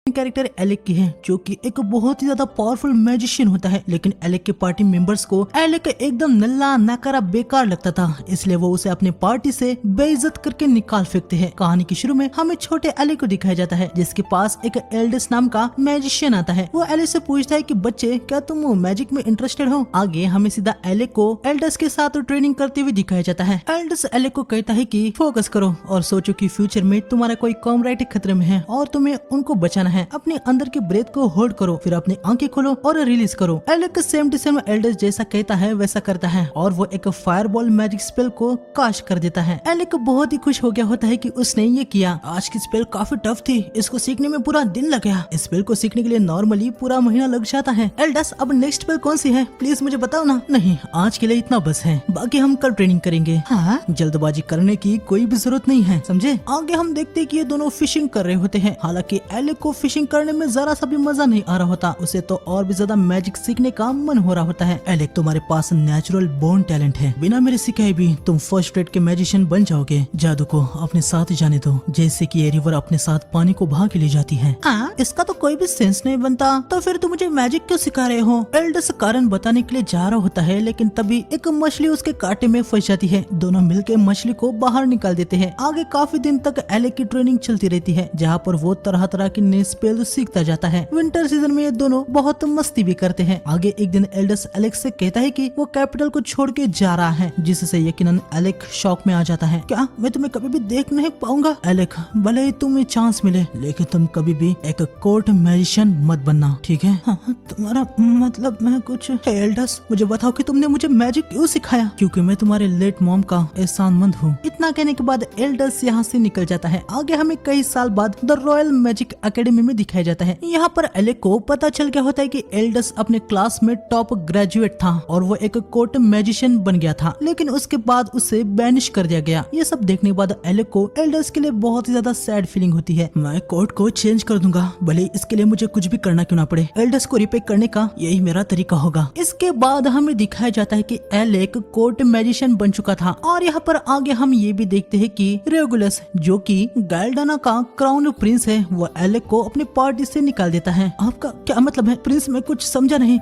Character Alec की है, जो कि एक बहुत ही ज्यादा पावरफुल मैजिशियन होता है। लेकिन एलेक के पार्टी मेंबर्स को एलेक एकदम नल्ला नकारा बेकार लगता था, इसलिए वो उसे अपने पार्टी से बेइज्जत करके निकाल फेंकते हैं। कहानी के शुरू में हमें छोटे एलेक को दिखाया जाता है, जिसके पास एक एल्डस नाम का मैजिशियन आता है। वो एलेक से पूछता है कि बच्चे, क्या तुम मैजिक में इंटरेस्टेड हो? आगे हमें सीधा एलेक को एल्डस के साथ ट्रेनिंग करते हुए दिखाया जाता है। एल्डस एलेक को कहता है कि फोकस करो और सोचो कि फ्यूचर में तुम्हारा कोई कॉमरेड खतरे में है और तुम्हें उनको बचाना है। अपने अंदर के ब्रेथ को होल्ड करो, फिर अपनी आंखें खोलो और रिलीज करो। Alec same to same Aldous जैसा कहता है वैसा करता है और वो एक फायरबॉल मैजिक स्पेल को कास्ट कर देता है। एलेक बहुत ही खुश हो गया होता है कि उसने ये किया। आज की स्पेल काफी टफ थी, इसको सीखने में पूरा दिन लग गया। इस स्पेल को सीखने के लिए नॉर्मली पूरा महीना लग जाता है। एल्डस, अब नेक्स्ट स्पेल कौन सी है, प्लीज मुझे बताओ ना। नहीं, आज के लिए इतना बस है, बाकी हम कल ट्रेनिंग करेंगे। हाँ, जल्दबाजी करने की कोई भी जरूरत नहीं है, समझे? आगे हम देखते हैं कि ये दोनों फिशिंग कर रहे होते हैं। हालांकि एलेक को फिशिंग करने में जरा सा भी मजा नहीं आ रहा होता, उसे तो और भी ज्यादा मैजिक सीखने का मन हो रहा होता है। एलेक, तुम्हारे पास नेचुरल बोर्न टैलेंट है, बिना मेरे सिखाए भी तुम फर्स्ट रेट के मैजिशियन बन जाओगे। जादू को अपने साथ जाने दो, जैसे कि ये रिवर अपने साथ पानी को भाग के ले जाती है। इसका तो कोई भी सेंस नहीं बनता, तो फिर तुम मुझे मैजिक क्यों सिखा रहे हो? एल्डस कारण बताने के लिए जा रहा होता है, लेकिन तभी एक मछली उसके कांटे में फंस जाती है। दोनों मिलकर मछली को बाहर निकाल देते हैं। आगे काफी दिन तक एलेक की ट्रेनिंग चलती रहती है, जहाँ पर वो तरह तरह की नई स्पेल सीखता जाता है। विंटर सीजन में ये दोनों बहुत मस्ती भी करते हैं। आगे एक दिन एल्डस एलेक से कहता है कि वो कैपिटल को छोड़ के जा रहा है, जिससे यकीनन एलेक शॉक में आ जाता है। क्या मैं तुम्हें कभी भी देख नहीं पाऊंगा? एलेक, भले ही तुम्हें चांस मिले, लेकिन तुम कभी भी एक कोर्ट मैजिशियन मत बनना, ठीक है? हाँ, तुम्हारा मतलब मैं कुछ। एल्डस, मुझे बताओ कि तुमने मुझे मैजिक क्यों सिखाया? क्योंकि मैं तुम्हारे लेट मॉम का एहसानमंद हूँ। इतना कहने के बाद एल्डस यहाँ से निकल जाता है। आगे हमें कई साल बाद द रॉयल मैजिक एकेडमी में दिखाया जाता है। यहाँ पर एलेक को पता चल गया होता है कि एल्डस अपने क्लास में टॉप ग्रेजुएट था और वो एक कोर्ट मैजिशियन बन गया था, लेकिन उसके बाद उसे बैनिश कर दिया गया। ये सब देखने के बाद एलेक को एल्डस के लिए बहुत ही ज्यादा सैड फीलिंग होती है। मैं कोर्ट को चेंज कर दूंगा, भले इसके लिए मुझे कुछ भी करना क्यों ना पड़े। एल्डस को रिपे करने का यही मेरा तरीका होगा। इसके बाद हमें दिखाया जाता है कि एलेक कोर्ट मैजिशियन बन चुका था और यहाँ पर आगे हम ये भी देखते हैं कि रेगुलस, जो कि गाल्डाना का क्राउन प्रिंस है, वो एलेक को अपनी पार्टी से निकाल देता है। आपका क्या मतलब है प्रिंस? मैं कुछ समझा नहीं।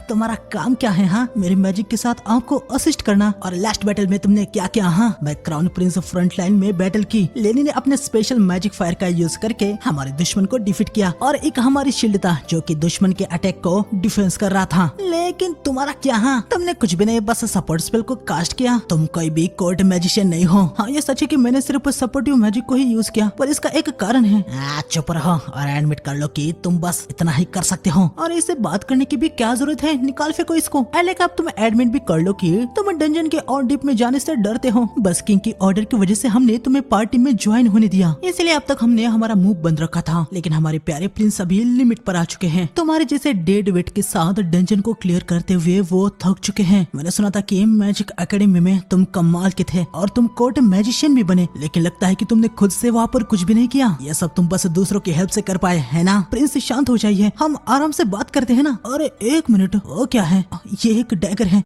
तुम्हारा काम क्या है? हाँ, मेरे मैजिक के साथ आपको असिस्ट करना। और लास्ट बैटल में तुमने क्या किया? हाँ, मैं क्राउन प्रिंस फ्रंट लाइन में बैटल की। लेनी ने अपने स्पेशल मैजिक फायर का यूज करके हमारे दुश्मन को डिफीट किया और एक हमारी शील्ड था जो कि दुश्मन के अटैक को डिफेंस कर रहा था। लेकिन तुम्हारा क्या? हाँ, तुमने कुछ भी नहीं, बस सपोर्ट स्पेल को कास्ट किया। तुम कोई भी कोर्ट मैजिशियन नहीं हो। हाँ, ये सच है कि मैंने सिर्फ सपोर्टिव मैजिक को ही यूज किया, पर इसका एक कारण है। चुप रहो और एडमिट कर लो कि तुम बस इतना ही कर सकते हो और इसे बात करने की भी क्या जरूरत है? निकाल फेंको इसको। एलेक, अब तुम एडमिट भी कर लो कि तुम डंजन के और डीप में जाने से डरते हो। बस किंग की ऑर्डर की वजह से हमने तुम्हें पार्टी में ज्वाइन होने दिया, इसलिए अब तक हमने हमारा मुंह बंद रखा था। लेकिन हमारे प्यारे प्रिंस अभी लिमिट पर आ चुके हैं। तुम्हारे जैसे डेड वेट के साथ डंजन को क्लियर करते हुए वो थक चुके हैं। मैंने सुना था कि मैजिक एकेडमी में तुम कमाल के थे और तुम कोर्ट मैजिशियन भी बने, लेकिन लगता है कि तुमने खुद से वहाँ पर कुछ भी नहीं किया। ये सब तुम बस दूसरों की हेल्प से कर पाए, है ना? प्रिंस, शांत हो जाइए, हम आराम से बात करते हैं ना। अरे एक मिनट, वो क्या है? ये एक डैगर है।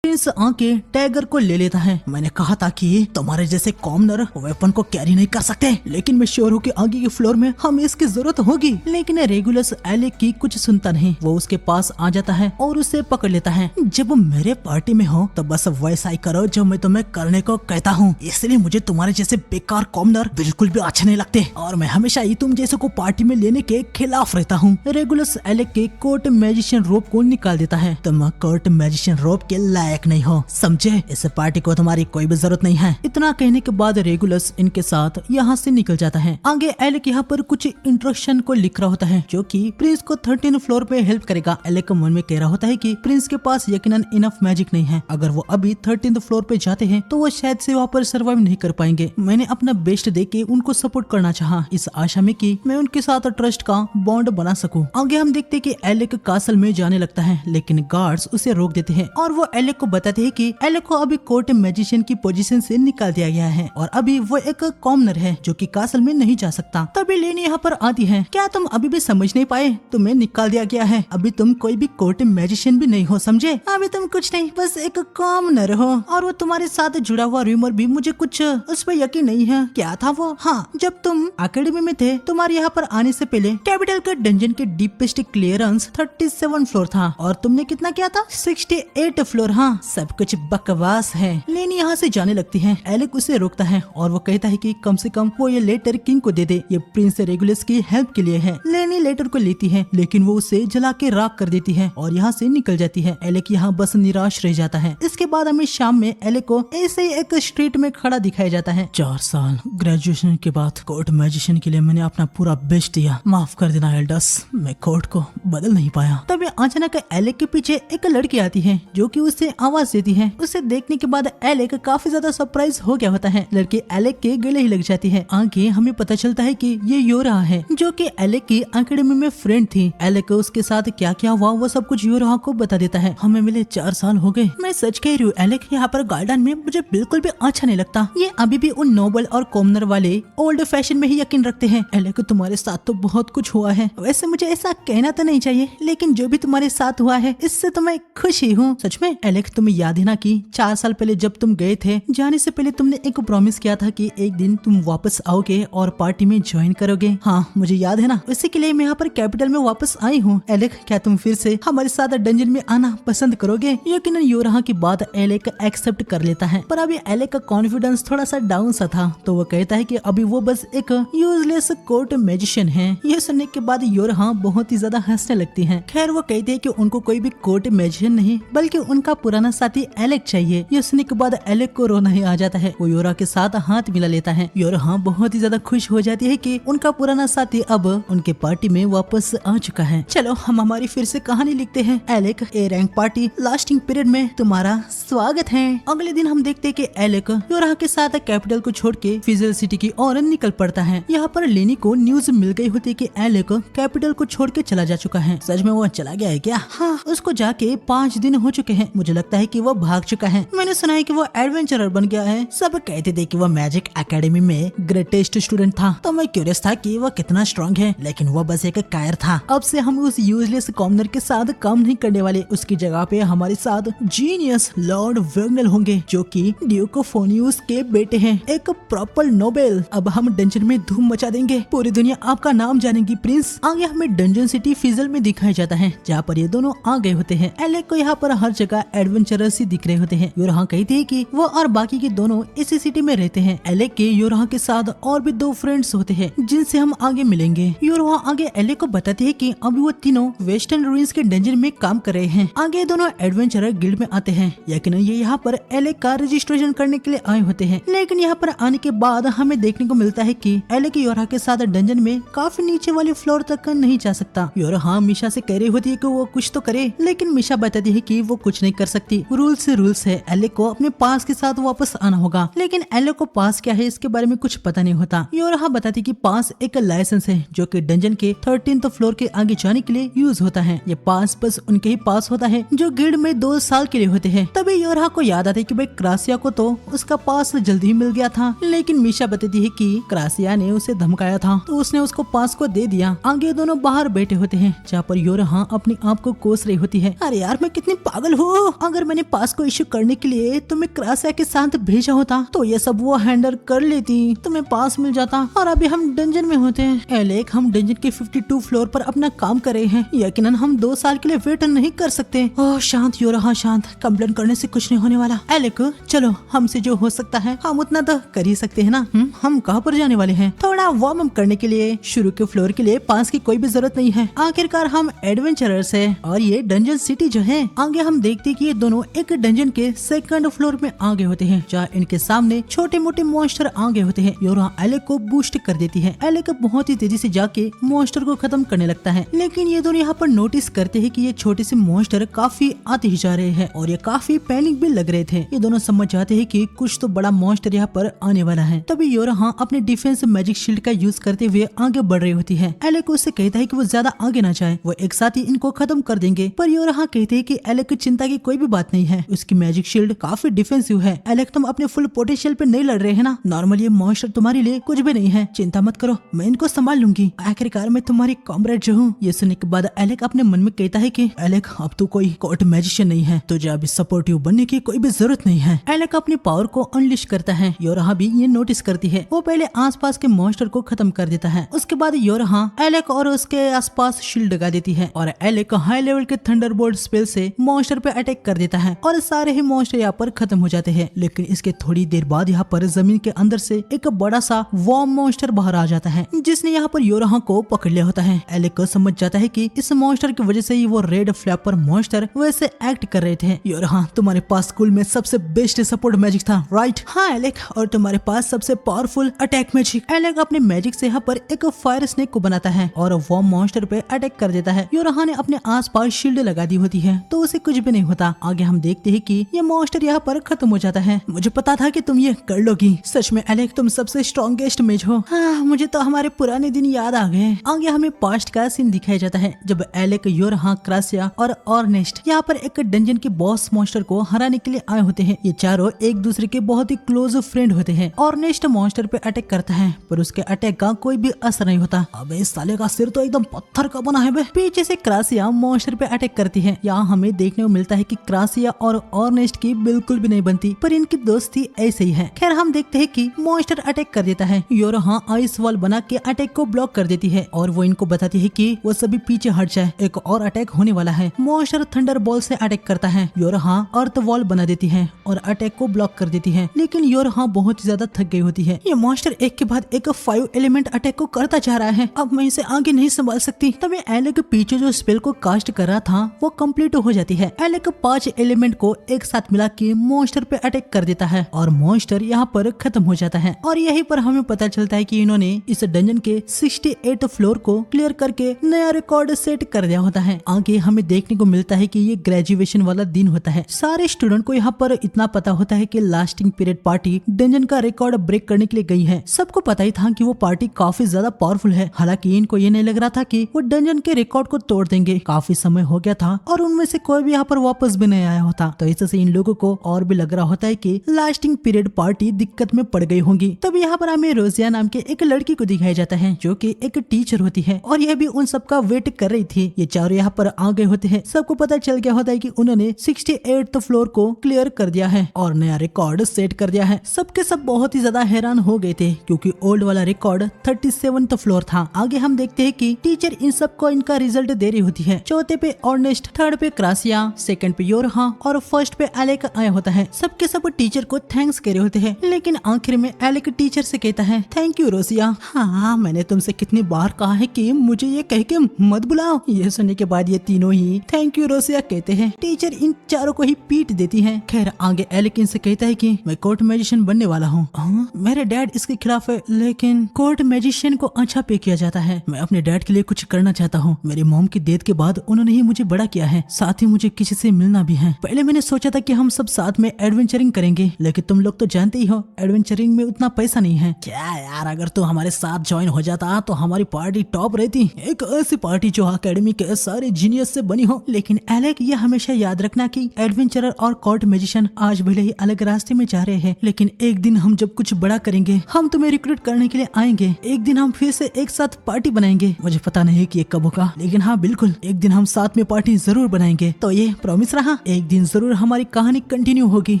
प्रिंस आके टैगर को ले लेता है। मैंने कहा था कि तुम्हारे जैसे कॉमनर वेपन को कैरी नहीं कर सकते, लेकिन मैं श्योर हूँ कि आगे के फ्लोर में हमें इसकी जरूरत होगी। लेकिन रेगुलस एलेक की कुछ सुनता नहीं। वो उसके पास आ जाता है और उसे पकड़ लेता है। जब मेरे पार्टी में हो तो बस वैसा ही करो जो मैं तुम्हें करने को कहता हूँ, इसलिए मुझे तुम्हारे जैसे बेकार कॉमनर बिल्कुल भी अच्छे नहीं लगते और मैं हमेशा ही तुम जैसे को पार्टी में लेने के खिलाफ रहता हूँ। रेगुलस एलेक के कोर्ट मैजिशियन रोब को निकाल देता है। तुम कोर्ट मैजिशियन रोब के लायक नहीं हो, समझे? इस पार्टी को तुम्हारी कोई भी जरूरत नहीं है। इतना कहने के बाद रेगुलस इनके साथ यहाँ से निकल जाता है। आगे एलेक यहाँ पर कुछ इंस्ट्रक्शन को लिख रहा होता है, जो कि प्रिंस को 13 फ्लोर पे हेल्प करेगा। एलेक मन में कह रहा होता है कि प्रिंस के पास यकीनन इनफ मैजिक नहीं है। अगर वो अभी 13 फ्लोर पे जाते हैं तो वो शायद से वहाँ पर सर्वाइव नहीं कर पाएंगे। मैंने अपना बेस्ट दे के उनको सपोर्ट करना चाहा, इस आशा में कि मैं उनके साथ ट्रस्ट का बॉन्ड बना सकूं। आगे हम देखते कि एलेक कासल में जाने लगता है, लेकिन गार्ड्स उसे रोक देते हैं और वो एलेक को बताते हैं कि एलेक को अभी कोर्ट मैजिशियन की पोजीशन से निकाल दिया गया है और अभी वो एक कॉमनर है जो कि कासल में नहीं जा सकता। तभी लेनी यहाँ पर आती है। क्या तुम अभी भी समझ नहीं पाए? तुम्हें निकाल दिया गया है। अभी तुम कोई भी कोर्ट मैजिशियन भी नहीं हो, समझे? अभी तुम कुछ नहीं, बस एक कॉमनर हो। और वो तुम्हारे साथ जुड़ा हुआ रूमर भी मुझे कुछ उस पर यकीन नहीं है। क्या था वो? हाँ, जब तुम अकेडमी में थे, तुम्हारे यहाँ पर आने से पहले कैपिटल के डंजन के डीपेस्ट क्लियरेंस 37 फ्लोर था और तुमने कितना किया था? 68 फ्लोर। हाँ, सब कुछ बकवास है। लेनी यहाँ से जाने लगती है। एलेक उसे रोकता है और वो कहता है कि कम से कम वो ये लेटर किंग को दे दे, ये प्रिंस रेगुलस की हेल्प के लिए है। लेनी लेटर को लेती है लेकिन वो उसे जला के राख कर देती है और यहाँ से निकल जाती है। एलेक यहाँ बस निराश रह जाता है। इसके बाद हमें शाम में एलेक को ऐसे ही एक स्ट्रीट में खड़ा दिखाया जाता है। 4 साल ग्रेजुएशन के बाद कोर्ट मैजिशियन के लिए मैंने अपना पूरा बेस्ट दिया। माफ कर देना एल्डस, मैं कोर्ट को बदल नहीं पाया। तभी अचानक एलेक के पीछे एक लड़की आती है जो कि उसे आवाज देती है। उसे देखने के बाद एलेक काफी ज्यादा सरप्राइज हो गया होता है। लड़की एलेक के गले ही लग जाती है। आगे हमें पता चलता है कि ये योरा है जो कि एलेक की अकेडमी में फ्रेंड थी। एलेक उसके साथ क्या क्या हुआ वो सब कुछ योरा को बता देता है। हमें मिले 4 साल हो गए। मैं सच कह रही हूँ एलेक, यहाँ पर गार्डन में मुझे बिल्कुल भी अच्छा नहीं लगता। ये अभी भी उन नोबल और कॉमनर वाले ओल्ड फैशन में ही यकीन रखते हैं। एलेक, तुम्हारे साथ तो बहुत कुछ हुआ है। वैसे मुझे ऐसा कहना तो नहीं चाहिए, लेकिन जो भी तुम्हारे साथ हुआ है इससे तो मैं खुश ही हूँ। सच में एलेक, तुम्हें याद है ना कि 4 साल पहले जब तुम गए थे, जाने से पहले तुमने एक प्रॉमिस किया था कि एक दिन तुम वापस आओगे और पार्टी में ज्वाइन करोगे। हाँ, मुझे याद है ना। इसी के लिए मैं यहाँ पर कैपिटल में वापस आई हूँ। एलेक, क्या तुम फिर से हमारे साथ डंजन में आना पसंद करोगे? यकीनन योरा की बात एलेक एक्सेप्ट कर लेता है, पर अभी एलेक का कॉन्फिडेंस थोड़ा सा डाउन सा था, तो वो कहता है कि अभी वो बस एक यूजलेस कोर्ट मैजिशियन है। यह सुनने के बाद योरा बहुत ही ज्यादा हंसने लगती है। खैर, वो कहते हैं कि उनको कोई भी कोर्ट मैजिशियन नहीं बल्कि उनका पुराना साथी एलेक चाहिए। यह सुनने के बाद एलेक को रोना ही आ जाता है। वो योरा के साथ हाथ मिला लेता है। योरा बहुत ही ज्यादा खुश हो जाती है कि उनका पुराना साथी अब उनके पार्टी में वापस आ चुका है। चलो हम हमारी फिर से कहानी लिखते हैं। Alec, A rank party lasting period में तुम्हारा स्वागत है। अगले दिन हम देखते हैं कि एलेक योरा के साथ कैपिटल को छोड़ के फिजल सिटी की ओर निकल पड़ता है। यहाँ पर लेनी को न्यूज मिल गई होती है कि एलेक कैपिटल को छोड़ के चला जा चुका है। सच में वो चला गया है क्या? हाँ, उसको जाके 5 दिन हो चुके हैं। मुझे लगता है कि वो भाग चुका है। मैंने सुना है कि वो एडवेंचरर बन गया है। सब कहते थे कि वो मैजिक एकेडमी में ग्रेटेस्ट स्टूडेंट था, तो मैं क्यूरियस था कि वो कितना स्ट्रॉन्ग है, लेकिन वो बस एक कायर था। अब से हम उस यूजलेस कॉमनर के साथ काम नहीं करने वाले। उसकी जगह पे हमारे साथ जीनियस लॉर्ड वेगनल होंगे जो कि ड्यूकोफोनियस के बेटे हैं, एक प्रॉपर नोबेल। अब हम डंजन में धूम मचा देंगे, पूरी दुनिया आपका नाम जानेगी प्रिंस। आगे हमें डंजन सिटी फिजल में दिखाया जाता है जहाँ पर ये दोनों आ गए होते हैं। एलेक को यहाँ पर हर जगह एडवेंचरस ही दिख रहे होते हैं। योरा कहती है कि वो और बाकी के दोनों इसी सिटी में रहते हैं। एलेक के योरा के साथ और भी 2 फ्रेंड्स होते हैं जिनसे हम आगे मिलेंगे। योरा आगे एलेक को बताती है कि अभी वो तीनों वेस्टर्न रूइंस के डंजन में काम कर रहे हैं। आगे दोनों एडवेंचरर गिल्ड में आते हैं। यकीनन ये यहाँ पर एलेक का रजिस्ट्रेशन करने के लिए आए होते हैं, लेकिन यहाँ पर आने के बाद हमें देखने को मिलता है कि एलेक योरा के साथ डंजन में काफी नीचे वाले फ्लोर तक नहीं जा सकता। योरा मिशा से कह रही होती है कि वो कुछ तो करे, लेकिन मिशा बताती है कि वो कुछ नहीं कर सकती। रूल्स है। एलेक को अपने पास के साथ वापस आना होगा, लेकिन एलेक को पास क्या है इसके बारे में कुछ पता नहीं होता। योरा बताती कि पास एक लाइसेंस है जो कि डंजन के 13th फ्लोर के आगे जाने के लिए यूज होता है। ये पास बस उनके ही पास होता है जो गिल्ड में 2 साल के लिए होते हैं। तभी योरा को याद आता है कि भाई क्रासिया को तो उसका पास जल्दी ही मिल गया था, लेकिन मिशा बताती है कि क्रासिया ने उसे धमकाया था तो उसने उसको पास को दे दिया। आगे दोनों बाहर बैठे होते हैं जहाँ पर योरा अपने आप को कोस रही होती है। अरे यार, मैं कितनी पागल हूँ। अगर मैंने पास को इश्यू करने के लिए तुम्हें क्रासिया के साथ भेजा होता तो ये सब वो हैंडल कर लेती, तुम्हें पास मिल जाता। और अभी हम डंजन में होते हैं। एलेक, हम डंजन के 52 फ्लोर पर अपना काम कर रहे हैं। यकीनन हम 2 साल के लिए वेट नहीं कर सकते। ओह शांत योरा, शांत। कंप्लेन करने से कुछ नहीं होने वाला। एलेक, चलो हमसे जो हो सकता है हम उतना तो कर ही सकते हैं ना। हम कहाँ पर जाने वाले हैं? थोड़ा वार्म अप करने के लिए। शुरू के फ्लोर के लिए पास की कोई भी जरूरत नहीं है। आखिरकार हम एडवेंचरर्स है और ये डंजन सिटी जो है। आगे हम देखते कि ये दोनों एक डंजन के 2nd फ्लोर में आ गए होते हैं जहाँ इनके सामने छोटे मोटे मॉन्स्टर आ गए होते हैं। योरा एलेक को बूस्ट कर देती है। एलेक बहुत ही तेजी से जाके मॉन्स्टर को खत्म करने लगता है, लेकिन ये दोनों यहाँ पर नोटिस करते हैं कि ये छोटे से मॉन्स्टर काफी आते ही जा रहे हैं और ये काफी पैनिक भी लग रहे थे। ये दोनों समझ जाते हैं कि कुछ तो बड़ा मॉन्स्टर यहाँ पर आने वाला है। तभी योरा अपने डिफेंस मैजिक शील्ड का यूज करते हुए आगे बढ़ रही होती है। एलेक उससे कहता है कि वो ज्यादा आगे ना जाए, वो एक साथ ही इनको खत्म कर देंगे। पर योरा कहते हैं कि एलेक की चिंता की कोई भी भी बात नहीं है। उसकी मैजिक शील्ड काफी डिफेंसिव है। एलेक तुम अपने फुल पोटेंशियल पे नहीं लड़ रहे हैं ना। नॉर्मली ये मॉन्स्टर तुम्हारे लिए कुछ भी नहीं है, चिंता मत करो, मैं इनको संभाल लूंगी। आखिरकार मैं तुम्हारी कॉमरेड जो हूँ। ये सुनने के बाद एलेक अपने मन में कहता है कि एलेक अब तू कोई कोर्ट मैजिशियन नहीं है, तुझे अभी सपोर्टिव बनने की कोई भी जरूरत नहीं है। एलेक अपनी पावर को अनलिश करता है। योरहा भी ये नोटिस करती है। वो पहले आसपास के मॉन्स्टर को खत्म कर देता है। उसके बाद योरहा एलेक और उसके आसपास शील्ड लगा देती है और एलेक हाई लेवल के थंडरबोल्ट स्पेल से मॉन्स्टर पे अटैक कर देता है और सारे ही मॉन्स्टर यहाँ पर खत्म हो जाते हैं। लेकिन इसके थोड़ी देर बाद यहाँ पर जमीन के अंदर से एक बड़ा सा वॉर्म मॉन्स्टर बाहर आ जाता है, जिसने यहाँ पर योरहा को पकड़ लिया होता है। एलेक समझ जाता है कि इस मॉन्स्टर की वजह से ही वो रेड फ्लैपर मॉन्स्टर वैसे एक्ट कर रहे थे। योरहा तुम्हारे पास स्कूल में सबसे बेस्ट सपोर्ट मैजिक था, राइट? हाँ एलेक, और तुम्हारे पास सबसे पावरफुल अटैक मैजिक। एलेक अपने मैजिक से यहाँ पर एक फायर स्नेक को बनाता है और वो मॉन्स्टर पे अटैक कर देता है। योरहा ने अपने आसपास शील्ड लगा दी होती है तो उसे कुछ भी नहीं होता। आगे हम देखते हैं कि ये मॉन्स्टर यहाँ पर खत्म हो जाता है। मुझे पता था कि तुम ये कर लोगी। सच में एलेक तुम सबसे स्ट्रॉन्गेस्ट मेज हो। हाँ, मुझे तो हमारे पुराने दिन याद आ गए। आगे हमें पास्ट का सीन दिखाया जाता है जब एलेक, योरहा, क्रासिया और ऑर्नेस्ट यहाँ पर एक डंजन के बॉस मॉन्स्टर को हराने के लिए आए होते हैं। ये चारों एक दूसरे के बहुत ही क्लोज फ्रेंड होते हैं। ऑर्नेस्ट मॉन्स्टर पे अटैक करता है पर उसके अटैक का कोई भी असर नहीं होता। अबे इस साले का सिर तो एकदम पत्थर का बना है बे। पीछे से क्रासिया मॉन्स्टर पे अटैक करती है। यहाँ हमें देखने को मिलता है कि क्रासिया और ऑर्नेस्ट की बिल्कुल भी नहीं बनती, पर इनकी दोस्ती ऐसे ही है। खैर हम देखते हैं कि मॉन्स्टर अटैक कर देता है। योरहा आइस वॉल बना के अटैक को ब्लॉक कर देती है और वो इनको बताती है कि वो सभी पीछे हट जाए, एक और अटैक होने वाला है। मॉन्स्टर थंडर बॉल से अटैक करता है। योरहा अर्थ वॉल बना देती है और अटैक को ब्लॉक कर देती है, लेकिन योरहा बहुत ही ज्यादा थक गई होती है। ये मॉन्स्टर एक के बाद एक 5 एलिमेंट अटैक को करता जा रहा है। अब मैं इसे आगे नहीं संभाल सकती। तभी एलेक पीछे जो स्पेल को कास्ट कर रहा था वो कंप्लीट हो जाती है। एलेक 5 एलिमेंट को एक साथ मिला के मॉन्स्टर पे अटैक कर देता है और मॉन्स्टर यहाँ पर खत्म हो जाता है। और यहीं पर हमें पता चलता है कि इन्होंने इस डंजन के 68 फ्लोर को क्लियर करके नया रिकॉर्ड सेट कर दिया होता है। आगे हमें देखने को मिलता है कि ये ग्रेजुएशन वाला दिन होता है। सारे स्टूडेंट को यहाँ पर इतना पता होता है कि लास्टिंग पीरियड पार्टी डंजन का रिकॉर्ड ब्रेक करने के लिए गई है। सबको पता ही था कि वो पार्टी काफी ज्यादा पावरफुल है। हालांकि इनको ये नहीं लग रहा था कि वो डंजन के रिकॉर्ड को तोड़ देंगे। काफी समय हो गया था और उनमें से कोई भी यहाँ पर वापस भी नहीं आया होता, तो इससे इन लोगों को और भी लग रहा होता है कि लास्टिंग पीरियड पार्टी दिक्कत में पड़ गई होंगी। तब यहाँ पर हमें रोजिया नाम के एक लड़की को दिखाया जाता है जो कि एक टीचर होती है और यह भी उन सबका वेट कर रही थी। ये चारों यहाँ पर आ गए होते हैं। सबको पता चल गया होता है कि उन्होंने 68th फ्लोर को क्लियर कर दिया है और नया रिकॉर्ड सेट कर दिया है। सबके सब बहुत ही ज्यादा हैरान हो गए थे क्योंकि ओल्ड वाला रिकॉर्ड 37th फ्लोर था। आगे हम देखते हैं कि टीचर इन सबको इनका रिजल्ट दे रही होती है। चौथे पे ऑर्नेस्ट, थर्ड पे क्रासिया, सेकंड पे योरहा और फर्स्ट पे एलेक आया होता है। सबके सब टीचर को थैंक्स कह रहे होते हैं, लेकिन आखिर में एलेक टीचर से कहता है थैंक यू रोसिया। हाँ, मैंने तुमसे कितनी बार कहा है कि मुझे ये कह के मत बुलाओ। ये सुनने के बाद ये तीनों ही थैंक यू रोसिया कहते हैं। टीचर इन चारों को ही पीट देती है। खैर आगे एलेक इनसे कहता है कि मैं कोर्ट मैजिशियन बनने वाला हूँ। मेरे डैड इसके खिलाफ है, लेकिन कोर्ट मैजिशियन को अच्छा पे किया जाता है। मैं अपने डैड के लिए कुछ करना चाहता हूँ। मेरी मॉम की डेथ के बाद उन्होंने ही मुझे बड़ा किया है, साथ ही मुझे किसी से मिलना भी है। पहले मैंने सोचा था कि हम सब साथ में एडवेंचरिंग करेंगे, लेकिन तुम लोग तो जानते ही हो एडवेंचरिंग में उतना पैसा नहीं है। क्या यार, अगर तू हमारे साथ ज्वाइन हो जाता तो हमारी पार्टी टॉप रहती, एक ऐसी पार्टी जो अकेडमी के सारे जीनियस से बनी हो। लेकिन एलेक ये हमेशा याद रखना कि एडवेंचरर और कोर्ट मैजिशियन आज भले ही अलग रास्ते में जा रहे हैं, लेकिन एक दिन हम जब कुछ बड़ा करेंगे हम तुम्हें रिक्रूट करने के लिए आएंगे। एक दिन हम फिर से एक साथ पार्टी बनाएंगे। मुझे पता नहीं कि ये कब होगा, लेकिन हाँ बिल्कुल एक दिन हम साथ में पार्टी जरूर बनाएंगे। तो ये प्रॉमिस रहा, एक दिन जरूर हमारी कहानी कंटिन्यू होगी।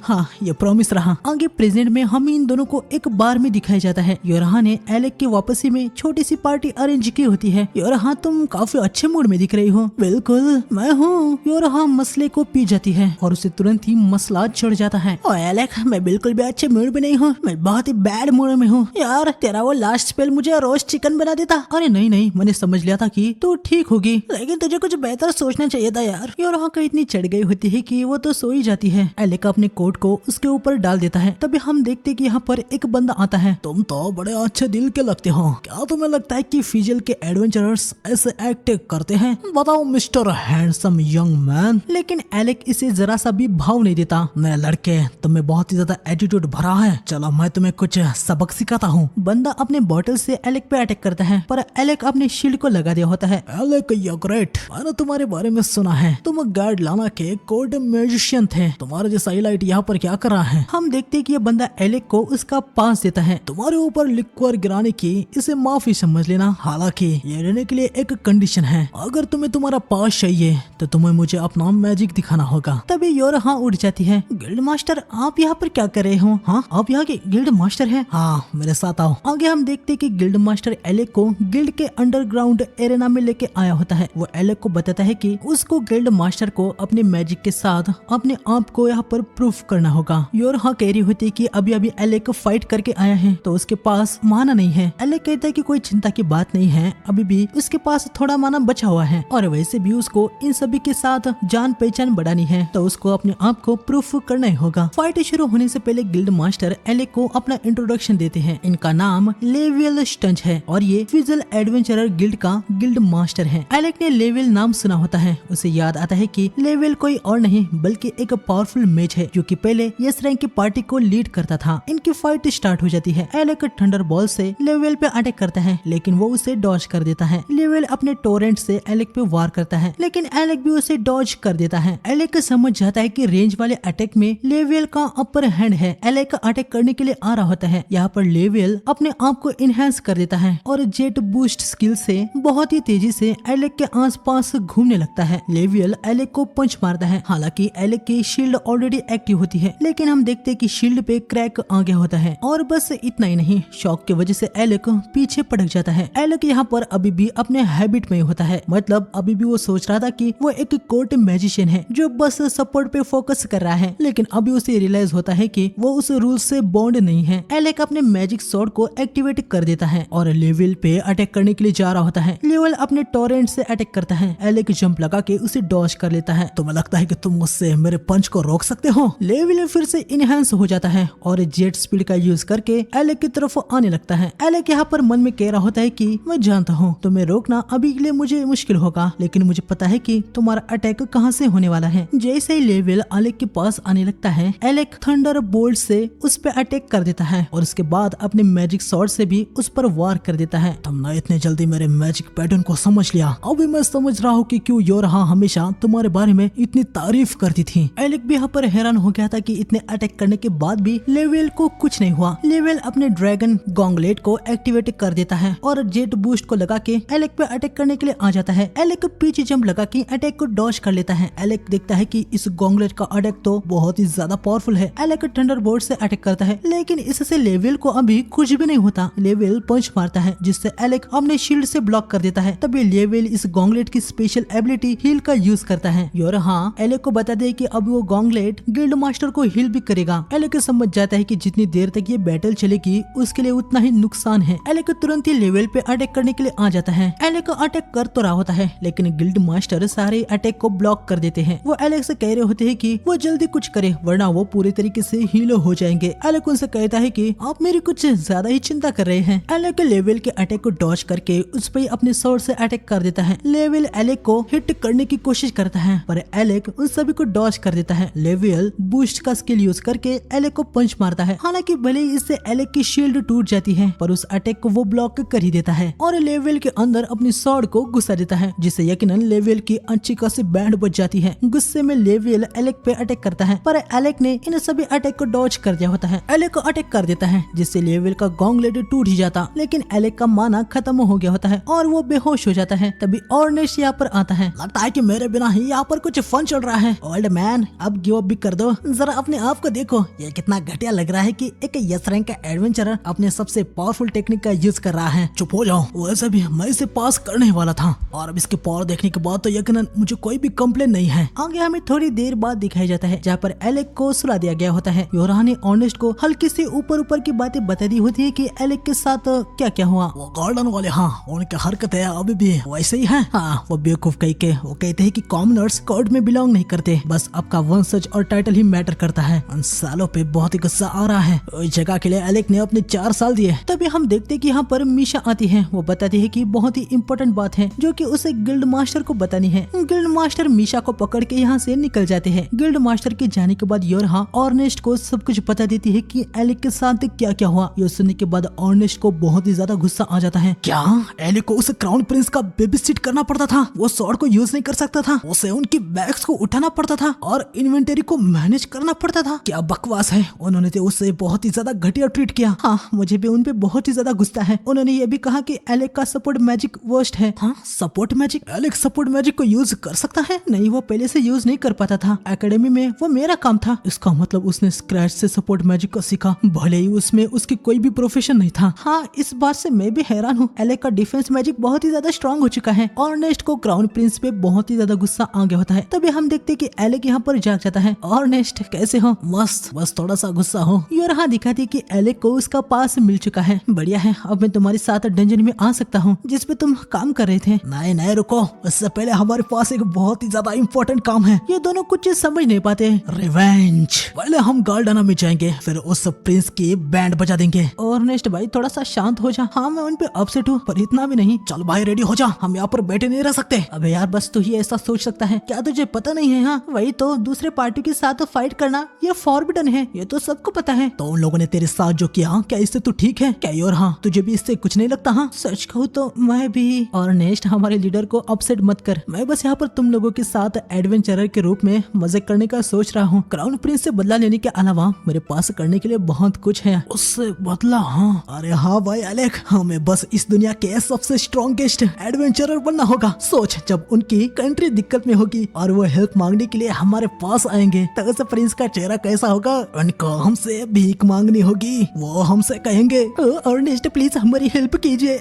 हाँ, ये प्रॉमिस रहा। आगे प्रेजेंट में हम इन दोनों को एक बार में दिखाया जाता है। योरहा ने एलेक की वापसी में छोटी सी पार्टी अरेंज की होती है। योरहा तुम काफी अच्छे मूड में दिख रही हो। बिल्कुल मैं हूँ। योरहा मसले को पी जाती है और उसे तुरंत ही मसला चढ़ जाता है। ओ एलेक, मैं बिल्कुल भी अच्छे मूड में नहीं हूँ, मैं बहुत ही बैड मूड में हूँ। यार तेरा वो लास्ट स्पेल मुझे रोस्ट चिकन बना देता। अरे नहीं नहीं, मैंने समझ लिया था कि तू ठीक होगी, लेकिन तुझे कुछ बेहतर सोचना चाहिए था यार। योरहा को इतनी चढ़ गई होती है कि वो तो सो ही जाती है। एलेक अपने कोट को उसके ऊपर डाल देता है। तभी हम देखते कि यहाँ पर एक बंदा आता है। तुम तो बड़े अच्छे दिल के लगते हो, क्या तुम्हें लगता है कि फिजियल के एडवेंचरर्स ऐसे एक्ट करते हैं? बताओ मिस्टर हैंडसम यंग मैन। लेकिन एलेक इसे जरा सा भी भाव नहीं देता। मैं लड़के, तुम्हें बहुत ही ज्यादा एटीट्यूड भरा है, चलो मैं तुम्हें कुछ सबक सिखाता हूँ। बंदा अपने बॉटल से एलेक पे अटैक करता है, पर एलेक अपने शील्ड को लगा दिया होता है। एलेक यू ग्रेट, मैंने तुम्हारे बारे में सुना है, तुम गार्ड लाना के कोड मैजिशियन थे, तुम्हारे जैसा हाईलाइट यहाँ पर क्या कर रहा है। हम देखते हैं कि ये बंदा एलेक को उसका पास देता है, तुम्हारे ऊपर लिक्वर गिराने की इसे माफी समझ लेना, हालांकि ये लेने के लिए एक कंडीशन है, अगर तुम्हें तुम्हारा पास चाहिए तो तुम्हें मुझे अपना मैजिक दिखाना होगा। तभी योरहा उठ जाती है, गिल्ड मास्टर आप यहाँ पर क्या कर रहे हो? हाँ आप यहाँ के गिल्ड मास्टर हैं? हाँ मेरे साथ आओ। आगे हम देखते हैं कि गिल्ड मास्टर एलेक को गिल्ड के अंडरग्राउंड एरेना में लेके आया होता है। वो एलेक को बताता है कि उसको गिल्ड मास्टर को अपने मैजिक के साथ अपने आप को यहाँ पर प्रूफ करना होगा। योरहा कह रही होती है कि अभी अभी एलेक फाइट करके आया है तो उसके पास माना नहीं है। एलेक कहता है कि कोई चिंता की बात नहीं है, अभी भी उसके पास थोड़ा माना बचा हुआ है और वैसे भी उसको इन सभी के साथ जान पहचान बढ़ानी है तो उसको अपने आप को प्रूफ करना ही होगा। फाइट शुरू होने से पहले गिल्ड मास्टर एलेक को अपना इंट्रोडक्शन देते हैं। इनका नाम लेवियल स्टंज है और ये फिजल एडवेंचरर गिल्ड का गिल्ड मास्टर है। एलेक ने लेवियल नाम सुना होता है, उसे याद आता है कि लेवियल कोई और नहीं बल्कि एक पावरफुल मेज है जो कि पहले यस रैंक की पार्टी को लीड करता था। इनकी फाइट स्टार्ट हो जाती है। एलेक थंडर बॉल से लेवियल पे अटैक करता है लेकिन वो उसे डॉज कर देता है। लेवियल अपने टोरेंट से एलेक पे वार करता है लेकिन एलेक भी उसे डॉज कर देता है। एलेक समझ जाता है कि रेंज वाले अटैक में लेवियल का अपर हैंड है। एलेक अटैक करने के लिए आ रहा होता है। यहाँ पर लेवियल अपने आप को इनहेंस कर देता है और जेट बूस्ट स्किल से बहुत ही तेजी से एलेक के आसपास घूमने लगता है। लेवियल एलेक को पंच मारता है, हालांकि एलेक की शील्ड ऑलरेडी एक्टिव होती है लेकिन हम देखते हैं कि शील्ड पे क्रैक आ गया होता है और बस इतना ही नहीं, शॉक की वजह से एलेक पीछे पटक जाता है। एलेक यहाँ पर अभी भी अपने हैबिट में होता है, मतलब अभी भी वो सोच रहा था कि वो एक कोर्ट मैजिशियन है जो बस सपोर्ट पे फोकस कर रहा है, लेकिन अभी उसे रियलाइज होता है कि वो उस रूल से बॉन्ड नहीं है। एलेक अपने मैजिक स्वॉर्ड को एक्टिवेट कर देता है और लेवल पे अटैक करने के लिए जा रहा होता है। लेवल अपने टोरेंट से अटैक करता है। एलेक जंप लगा के उसे डॉज कर लेता है। तुम्हें लगता है कि तुम मुझसे मेरे पंच को रोक सकते हो? लेवल फिर से इनहेंस हो जाता है और जेट स्पीड का यूज करके एलेक की तरफ आने लगता है। एलेक यहाँ पर मन में कह रहा होता है कि मैं जानता हूँ तुम्हें रोकना अभी के लिए मुझे मुश्किल होगा, लेकिन मुझे पता है कि तुम्हारा अटैक कहाँ से होने वाला है। जैसे ही लेवल एलेक के पास आने लगता है, एलेक थंडर बोल्ट से उस पर अटैक कर देता है और उसके बाद अपने मैजिक स्वॉर्ड से भी उस पर वार कर देता है। तुमने इतने जल्दी मेरे मैजिक पैटर्न को समझ लिया, अभी मैं समझ रहा हूँ कि क्यों योरहा हमेशा तुम्हारे बारे में इतनी तारीफ करती थी। एलेक भी यहाँ पर हैरान हो गया था कि इतने अटैक करने के बाद भी लेवल को कुछ नहीं हुआ। लेवल अपने ड्रैगन गॉन्गलेट को एक्टिवेट कर देता है और जेट बूस्ट को लगा के एलेक पे अटैक करने के लिए आ जाता है। एलेक पीछे जंप लगा के अटैक को डॉज कर लेता है। एलेक देखता है कि इस गॉन्गलेट का अटैक तो बहुत ही ज्यादा पावरफुल है। एलेक थंडरबोल्ट से अटैक करता है लेकिन इससे लेवल को अभी कुछ भी नहीं होता। लेवल पंच मारता है जिससे एलेक अपने शील्ड से ब्लॉक कर देता है। तभी लेवल इस गॉन्गलेट की स्पेशल एबिलिटी हील का यूज करता है। योरहा एलेक को बता दे कि अब वो गॉन्गलेट गिल्ड मास्टर को हील भी करेगा। एलेक समझ जाता है कि जितनी देर तक ये बैटल चलेगी उसके लिए उतना ही नुकसान है। एलेक तुरंत ही लेवल पे अटैक करने के लिए आ जाता है। एलेक अटैक कर तो रहा होता है लेकिन गिल्ड मास्टर सारे अटैक को ब्लॉक कर देते हैं। वो एलेक से कह रहे होते हैं कि वो जल्दी कुछ करे वरना वो पूरे तरीके से हील हो जाएंगे। एलेक उनसे कहता है कि आप मेरी कुछ ज्यादा ही चिंता कर रहे हैं। एलेक लेवल के अटैक को डॉज करके उस पर अपने स्वॉर्ड से अटैक कर देता है। लेवल एलेक को हिट करने की कोशिश करता है पर एलेक उन सभी को डॉज कर देता है। लेवल बूस्ट का स्किल यूज करके एलेक को पंच मारता है। हालांकि भले ही इससे एलेक की शील्ड टूट जाती है पर उस अटैक को वो ब्लॉक कर ही देता है और लेवल के अंदर अपनी स्वॉर्ड को घुसा देता है जिससे यकीनन लेवल की अच्छी खासी बैंड बच जाती है। गुस्से में लेवल एलेक पे अटैक करता है पर एलेक ने इन सभी अटैक को डॉज कर दिया होता है। एलेक को अटैक कर देता है जिससे लेवल का गॉन्गलेट टूट ही जाता, लेकिन एलेक का माना खत्म हो गया होता है और वो बेहोश हो जाता है। तभी ऑर्नेस्ट यहाँ पर आता है। लगता है कि मेरे बिना ही यहाँ पर कुछ फन चल रहा है। ओल्ड मैन अब गिव अप भी कर दो, जरा अपने आप को देखो। ये कितना घटिया लग रहा है कि एक यस रैंक का एडवेंचरर अपने सबसे पावरफुल टेक्निक का यूज कर रहा है। चुप हो जाओ, वैसे भी मैं इसे पास करने वाला था और अब इसके पावर देखने के बाद तो यकीनन मुझे कोई भी कंप्लेन नहीं है। आगे हमें थोड़ी देर बाद दिखाया जाता है जहाँ पर एलेक को सुला दिया गया होता है। योरहा ने ऑर्नेस्ट को हल्की सी ऊपर की बातें बता दी होती है कि एलेक के साथ क्या क्या हुआ। वो गार्डन वाले, हाँ उनकी हरकतें अभी भी वैसे ही है। हाँ वो बेवकूफ कह के वो कहते हैं कि कॉमनर्स कोर्ट में बिलोंग नहीं करते, बस आपका वंशज और टाइटल ही मैटर करता है। उन सालों पे बहुत ही गुस्सा आ रहा है। उस जगह के लिए एलेक ने अपने 4 साल दिए। तभी हम देखते कि यहाँ पर मीशा आती है। वो बताती है कि बहुत ही इम्पोर्टेंट बात है जो कि उसे गिल्ड मास्टर को बतानी है। गिल्ड मास्टर मीशा को पकड़ के यहाँ से निकल जाते हैं। गिल्ड मास्टर के जाने के बाद योरहा ऑर्नेस्ट को सब कुछ बता देती है कि एलेक के साथ क्या क्या हुआ। ये सुनने के बाद ऑर्नेस्ट को बहुत ही ज्यादा गुस्सा आ जाता है। क्या एलेक को उस क्राउन प्रिंस का बेबी सिट करना पड़ता था? वो स्वॉर्ड को यूज नहीं कर सकता था? उसे उनकी बैग्स को उठाना पड़ता था और इन्वेंटरी को मैनेज करना पड़ता था। क्या बकवास है, उन्होंने तो उससे बहुत ही ज्यादा घटिया ट्रीट किया। हाँ, मुझे भी उन पे बहुत ही ज्यादा गुस्सा है। उन्होंने ये भी कहा कि एलेक का सपोर्ट मैजिक वर्स्ट है। हाँ, support magic? Alec support magic को यूज कर सकता है? नहीं, वो पहले से यूज नहीं कर पाता था। एकेडमी में वो मेरा काम था। इसका मतलब उसने स्क्रैच से सपोर्ट मैजिक को सीखा, भले ही उसमें उसकी कोई भी प्रोफेशन नहीं था। हाँ, इस बात से मैं भी हैरान हूँ। एलेक का डिफेंस मैजिक बहुत ही ज्यादा स्ट्रॉन्ग हो चुका है। ऑर्नेस्ट को क्राउन प्रिंस पे बहुत ही ज्यादा गुस्सा आ गया होता है। तभी हम देखते कि एलेक यहाँ पर जाग जाता है। ऑर्नेस्ट कैसे हो? मस्त, बस थोड़ा सा गुस्सा हो। यहाँ दिखाती कि एलेक को उसका पास मिल चुका है। बढ़िया है, अब मैं तुम्हारे साथ डंजन में आ सकता हूँ जिसपे तुम काम कर रहे थे। नहीं नहीं रुको, उससे पहले हमारे पास एक बहुत ही ज्यादा इम्पोर्टेंट काम है। ये दोनों कुछ समझ नहीं पाते। रिवेंज। पहले हम गार्डना में जाएंगे, फिर उस प्रिंस की बैंड बजा देंगे। ऑर्नेस्ट भाई थोड़ा सा शांत हो जा। हाँ, मैं उन पे अपसेट हूँ, पर इतना भी नहीं। चल भाई रेडी हो जा, हम यहाँ पर बैठे नहीं रह सकते। अबे यार, बस तू ही ऐसा सोच सकता है क्या? तुझे पता नहीं है? हाँ, वही तो, दूसरे पार्टी के साथ फाइट करना ये फॉरबिडन है, ये तो सबको पता है। तो उन लोगों ने तेरे साथ जो किया, क्या इससे तू ठीक है क्या? और हाँ, तुझे भी इससे कुछ नहीं लगता? हाँ, सच कहूँ तो मैं भी। ऑर्नेस्ट, हमारे लीडर को अपसेट मत कर। मैं बस यहाँ पर तुम लोगों के साथ एडवेंचरर के रूप में मजे करने का सोच रहा हूँ। क्राउन प्रिंस से बदला लेने के अलावा मेरे पास करने के लिए बहुत कुछ है। उससे बदला? हाँ, अरे हाँ भाई एलेक, हमें बस इस दुनिया के सबसे स्ट्रॉन्गेस्ट एडवेंचरर बनना होगा। सोच, जब उनकी कंट्री दिक्कत में होगी और वो हेल्प मांगने के लिए हमारे पास आएंगे तो उस प्रिंस का चेहरा कैसा होगा? उनको हमसे भीख मांगनी होगी। वो हमसे कहेंगे, अर्नेस्ट प्लीज हमारी हेल्प कीजिए।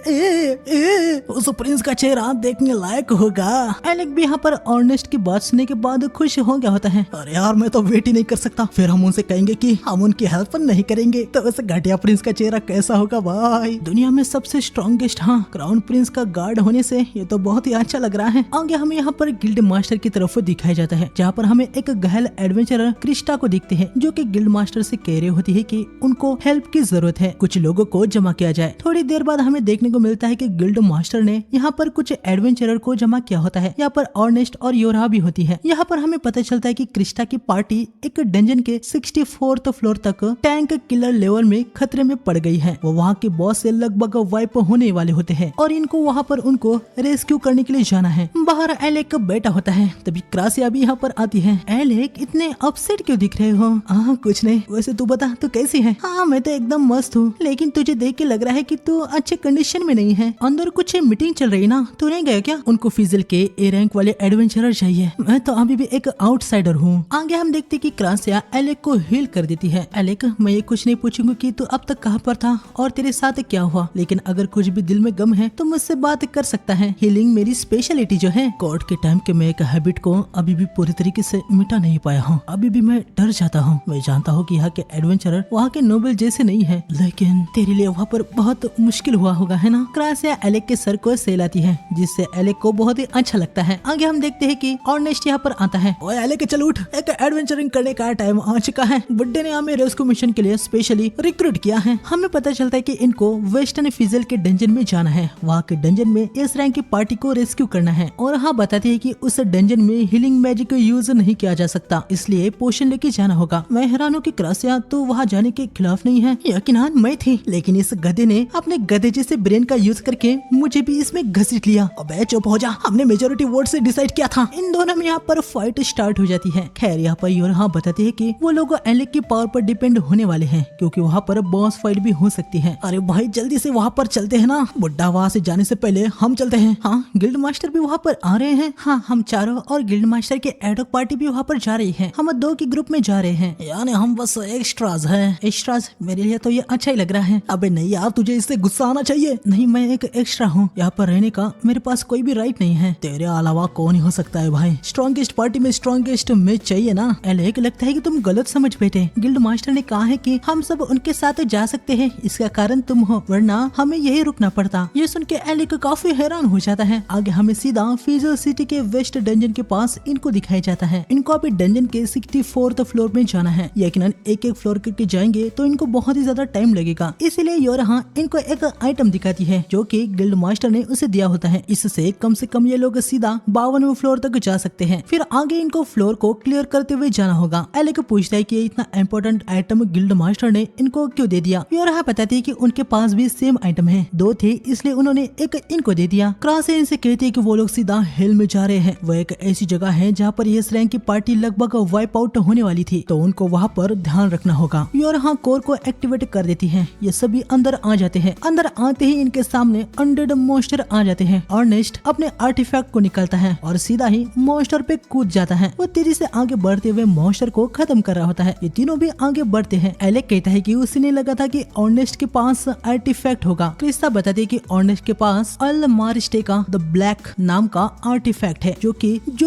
उस प्रिंस का चेहरा देखने लायक होगा। एलेक भी यहाँ पर अर्नेस्ट की बात सुनने के बाद खुश हो गया होता है। अरे यार, मैं तो वेट ही नहीं कर सकता। फिर हम उनसे कहेंगे कि हम उनकी हेल्प नहीं करेंगे तो उस घटिया प्रिंस का चेहरा कैसा होगा भाई? दुनिया में सबसे स्ट्रॉन्गेस्ट, हाँ, क्राउन प्रिंस का गार्ड होने से ये तो बहुत ही अच्छा लग रहा है। आगे हमें यहाँ पर गिल्ड मास्टर की तरफ दिखाया जाता है, जहाँ पर हमें एक घायल एडवेंचरर क्रिस्टा को दिखते हैं, जो कि गिल्ड मास्टर से कह रही होती है कि उनको हेल्प की जरूरत है, कुछ लोगों को जमा किया जाए। थोड़ी देर बाद हमें देखने को मिलता है कि गिल्ड मास्टर ने यहाँ पर कुछ एडवेंचरर को जमा किया होता है। यहाँ पर ऑर्नेस्ट और योरा भी होती है। यहाँ पर हमें पता चलता है कि क्रिस्टा की पार्टी एक डंजन के 64th फ्लोर तक टैंक किलर लेवल में खतरे में पड़ गई है। वो वहाँ के बॉस से लगभग वाइप होने वाले होते हैं और इनको वहाँ पर उनको रेस्क्यू करने के लिए जाना है। बाहर एलेक बेटा होता है, तभी क्रासिया भी यहाँ पर आती है। एलेक, इतने अपसेट क्यों दिख रहे हो? हाँ, कुछ नहीं। वैसे तू बता, तू कैसी है? हाँ, मैं तो एकदम मस्त हूँ, लेकिन तुझे देख के लग रहा है कि तू अच्छे कंडीशन में नहीं है। अंदर कुछ मीटिंग चल रही ना, तू नहीं गया क्या? उनको फिजल के ए रैंक वाले एडवेंचरर चाहिए। मैं तो अभी भी एक आउटसाइडर हूँ। आगे हम देखते कि क्रासिया एलेक को हील कर देती है। एलेक, मैं ये कुछ नहीं पूछूंगी कि तू अब तक कहाँ पर था और तेरे साथ क्या हुआ, लेकिन अगर कुछ भी दिल में गम है तो मुझसे बात कर सकता है। हीलिंग मेरी स्पेशलिटी जो है। कोर्ट के टाइम के मैं एक हैबिट को अभी भी पूरी तरीके से मिटा नहीं पाया हूँ। अभी भी मैं डर जाता हूँ। मैं जानता हूँ कि यहाँ के एडवेंचरर वहाँ के नोबल जैसे नहीं है, लेकिन तेरे लिए वहाँ पर बहुत मुश्किल हुआ होगा, है ना? क्रासिया एलेक के सर को सहलाती है, जिससे एलेक को बहुत ही अच्छा लगता है। आगे हम देखते हैं कि ऑर्नेस्ट यहाँ पर आता है। ओए एलेक, चल उठ, एक एडवेंचरिंग करने का टाइम आ चुका है। बुड्ढे ने हमें रेस्क्यू मिशन के लिए स्पेशली रिक्रूट किया है। हमें पता चलता है कि इनको वेस्टर्न फिजल के डंजन में जाना है। वहाँ के डंजन में इस रैंक की पार्टी को रेस्क्यू करना है और हाँ बताते हैं कि उस डंजन में हीलिंग मैजिक को यूज नहीं किया जा सकता, इसलिए पोशन लेके जाना होगा। मैं हैरान हूँ कि क्रासिया तो वहाँ जाने के खिलाफ नहीं है। यकीनन मैं थी, लेकिन इस गधे ने अपने गधे जैसे ब्रेन का यूज करके मुझे भी इसमें घसीट लिया। अबे चुप हो जा, हमने मेजोरिटी वोट से डिसाइड किया था। इन दोनों में यहाँ पर फाइट स्टार्ट हो जाती है। खैर यहाँ पर योरहा बताते हैं कि वो लोग एलेक की पावर पर डिपेंड होने वाले हैं, क्योंकि वहाँ पर बॉस फाइट भी हो सकती है। अरे भाई जल्दी से वहाँ पर चलते हैं ना, बुड्ढा वहाँ से जाने से पहले हम चलते हैं। हाँ, गिल्ड मास्टर भी वहाँ पर आ रहे हैं। हाँ, हम चारों और गिल्ड मास्टर के एडॉक पार्टी भी वहाँ पर जा रही है। हम 2 की ग्रुप में जा रहे हैं, यानी हम बस एक्स्ट्राज हैं। एक्स्ट्राज? मेरे लिए तो ये अच्छा ही लग रहा है। अबे नहीं यार, तुझे इससे गुस्सा आना चाहिए। नहीं, मैं एक एक्स्ट्रा हूँ, यहाँ पर रहने का मेरे पास कोई भी राइट नहीं है। तेरे अलावा कौन ही हो सकता है भाई? स्ट्रॉन्गेस्ट पार्टी में स्ट्रॉन्गेस्ट मैच चाहिए ना। एलेक, लगता है कि तुम गलत समझ बैठे। गिल्ड मास्टर ने कहा है कि हम सब उनके साथ जा सकते हैं, इसका कारण तुम हो, वरना हमें यही रुकना पड़ता। ये सुन के एलेक काफी हैरान हो जाता है। आगे हमें सीधा फिजल सिटी के वेस्ट डंजन के पास इनको दिखाया जाता है। इनको अभी डंजन के 64th फ्लोर में जाना है। यकीनन एक एक फ्लोर करके जाएंगे तो इनको बहुत ही ज्यादा टाइम लगेगा, इसलिए योरहा इनको एक आइटम दिखाती है जो कि गिल्ड मास्टर ने उसे दिया होता है। इससे कम ये लोग सीधा 52वें फ्लोर तक जा सकते हैं। फिर आगे इनको फ्लोर को क्लियर करते हुए जाना होगा। एलेक पूछता है कि इतना इंपॉर्टेंट आइटम गिल्ड मास्टर ने इनको क्यों दे दिया। योरहा बताती है कि उनके पास भी सेम आइटम है, 2 थे, इसलिए उन्होंने एक इनको दे दिया। क्रास इनसे कहती है कि वो लोग सीधा हेल में जा रहे हैं। वो एक ऐसी जगह है हैं जहाँ पर यस रैंक की पार्टी लगभग वाइप आउट होने वाली थी, तो उनको वहाँ पर ध्यान रखना होगा। और हाँ कोर को एक्टिवेट कर देती है। ये सभी अंदर आ जाते हैं। अंदर आते ही इनके सामने अनडेड मॉन्स्टर आ जाते हैं। अर्नेस्ट अपने आर्टिफैक्ट को निकालता है और सीधा ही मॉन्स्टर पे कूद जाता है। वो तेजी से आगे बढ़ते हुए मॉन्स्टर को खत्म कर रहा होता है। ये तीनों भी आगे बढ़ते हैं। एलेक कहता है कि उसे नहीं लगा था कि अर्नेस्ट के पास आर्टिफैक्ट होगा। क्रिस्टा बताती है कि अर्नेस्ट के पास अल मारिस्टे का द ब्लैक नाम का आर्टिफैक्ट है जो